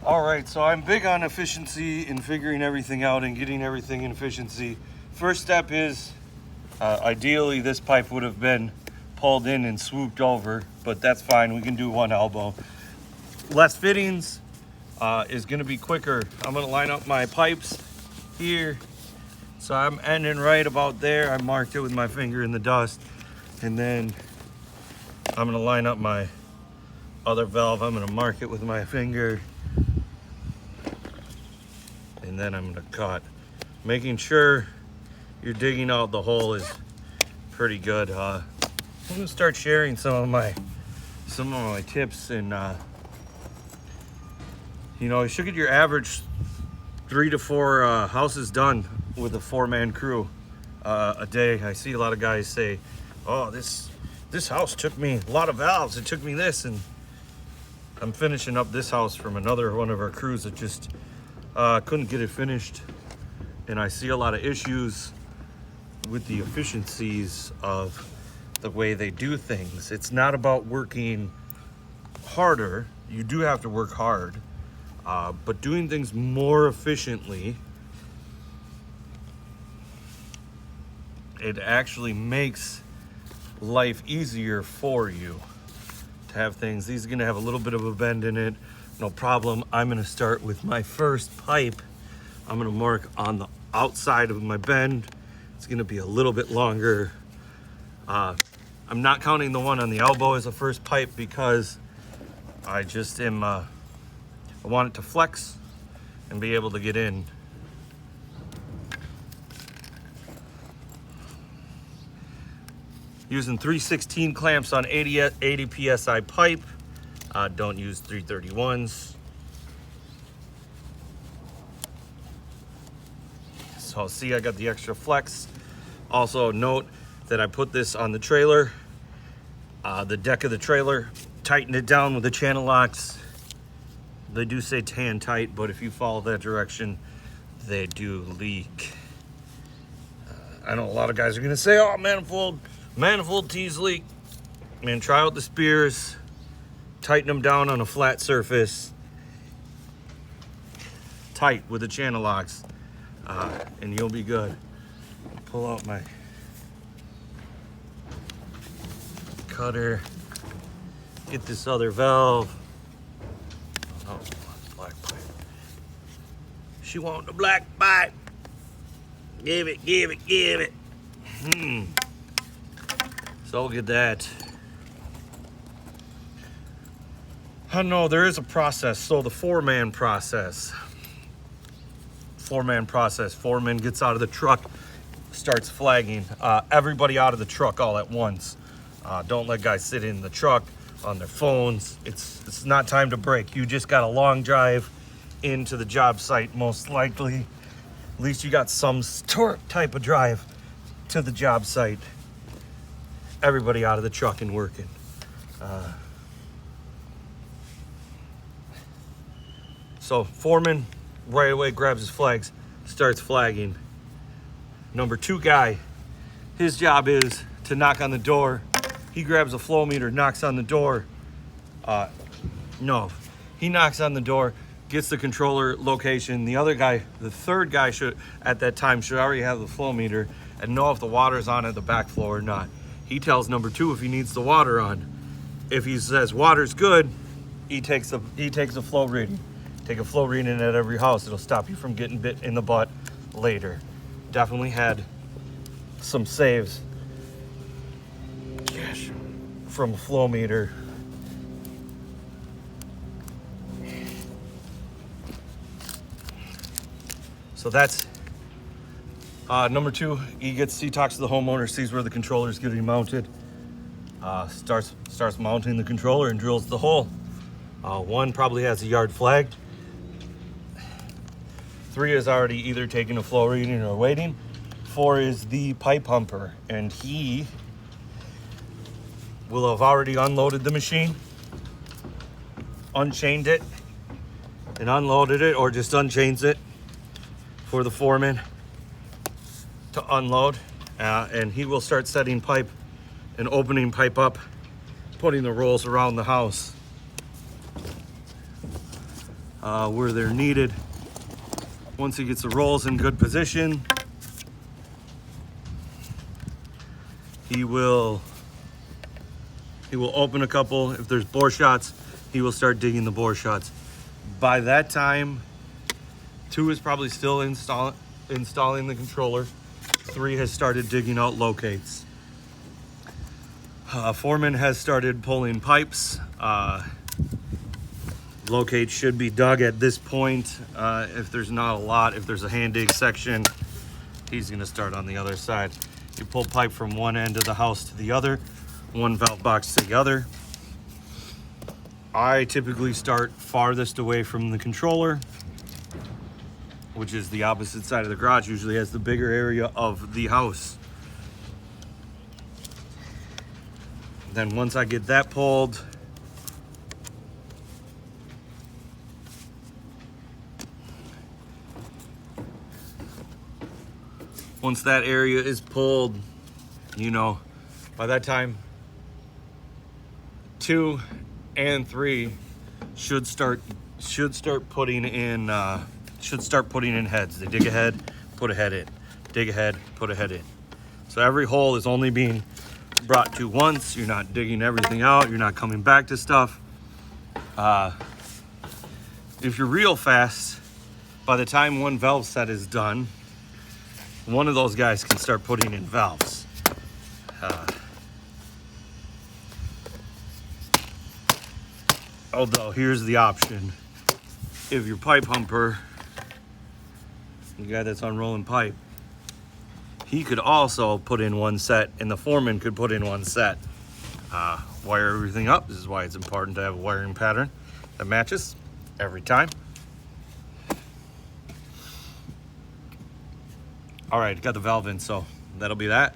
All right, so I'm big on efficiency and figuring everything out and getting everything in efficiency. First step is, ideally this pipe would have been pulled in and swooped over, but that's fine, we can do one elbow. Less fittings is gonna be quicker. I'm gonna line up my pipes here. So I'm ending right about there. I marked it with my finger in the dust. And then I'm gonna line up my other valve. I'm gonna mark it with my finger. And then I'm gonna cut. Making sure you're digging out the hole is pretty good. I'm gonna start sharing some of my tips, and you should get your average 3 to 4 houses done with a 4-man crew a day. I see a lot of guys say, "Oh, this house took me a lot of valves. It took me this," and I'm finishing up this house from another one of our crews that just couldn't get it finished. And I see a lot of issues with the efficiencies of the way they do things. It's not about working harder. You do have to work hard, but doing things more efficiently, it actually makes life easier for you to have things. These are gonna have a little bit of a bend in it, no problem. I'm gonna start with my first pipe. I'm gonna mark on the outside of my bend. It's gonna be a little bit longer. I'm not counting the one on the elbow as a first pipe because I just am, I want it to flex and be able to get in. Using 316 clamps on 80 PSI pipe. Don't use 331s. So see, I got the extra flex. Also note that I put this on the trailer, the deck of the trailer, tightened it down with the channel locks. They do say tan tight, but if you follow that direction, they do leak. I know a lot of guys are gonna say, "Oh, manifold tees leak." Man, try out the spears, tighten them down on a flat surface, tight with the channel locks, and you'll be good. Pull out my cutter, get this other valve. Oh, black pipe. She want the black pipe. Give it, give it, give it. So look at that. I know there is a process. So the 4-man process. 4-man process. Foreman gets out of the truck, starts flagging. Everybody out of the truck all at once. Don't let guys sit in the truck on their phones. It's not time to break. You just got a long drive into the job site, most likely. At least you got some type of drive to the job site. Everybody out of the truck and working. So foreman right away grabs his flags, starts flagging. Number 2 guy, his job is to knock on the door. He grabs a flow meter, knocks on the door. He knocks on the door, gets the controller location. The other guy, the 3rd guy, should already have the flow meter and know if the water's on at the backflow or not. He tells number 2 if he needs the water on. If he says water's good, he takes a flow reading. Take a flow reading at every house. It'll stop you from getting bit in the butt later. Definitely had some saves from a flow meter. So that's number 2. He talks to the homeowner, sees where the controller is getting mounted, starts mounting the controller and drills the hole. 1 probably has a yard flagged. 3 is already either taking a flow reading or waiting. 4 is the pipe pumper, and he will have already unloaded the machine, unchained it, and unloaded it, or just unchains it for the foreman to unload, and he will start setting pipe and opening pipe up, putting the rolls around the house. where they're needed. Once he gets the rolls in good position, he will open a couple. If there's bore shots, he will start digging the bore shots. By that time, 2 is probably still installing the controller. 3 has started digging out locates. Foreman has started pulling pipes. Locates should be dug at this point. If there's not a lot, if there's a hand dig section, he's gonna start on the other side. You pull pipe from one end of the house to the other, one valve box to the other. I typically start farthest away from the controller, which is the opposite side of the garage, usually has the bigger area of the house. Then once I get that pulled, once that area is pulled, you know, by that time, 2 and 3 should start putting in heads. They dig a head, put a head in. Dig a head, put a head in. So every hole is only being brought to once. You're not digging everything out. You're not coming back to stuff. If you're real fast, by the time one valve set is done, one of those guys can start putting in valves. Although here's the option. If your pipe humper, the guy that's unrolling pipe, he could also put in one set, and the foreman could put in one set. Wire everything up. This is why it's important to have a wiring pattern that matches every time. All right, got the valve in, so that'll be that.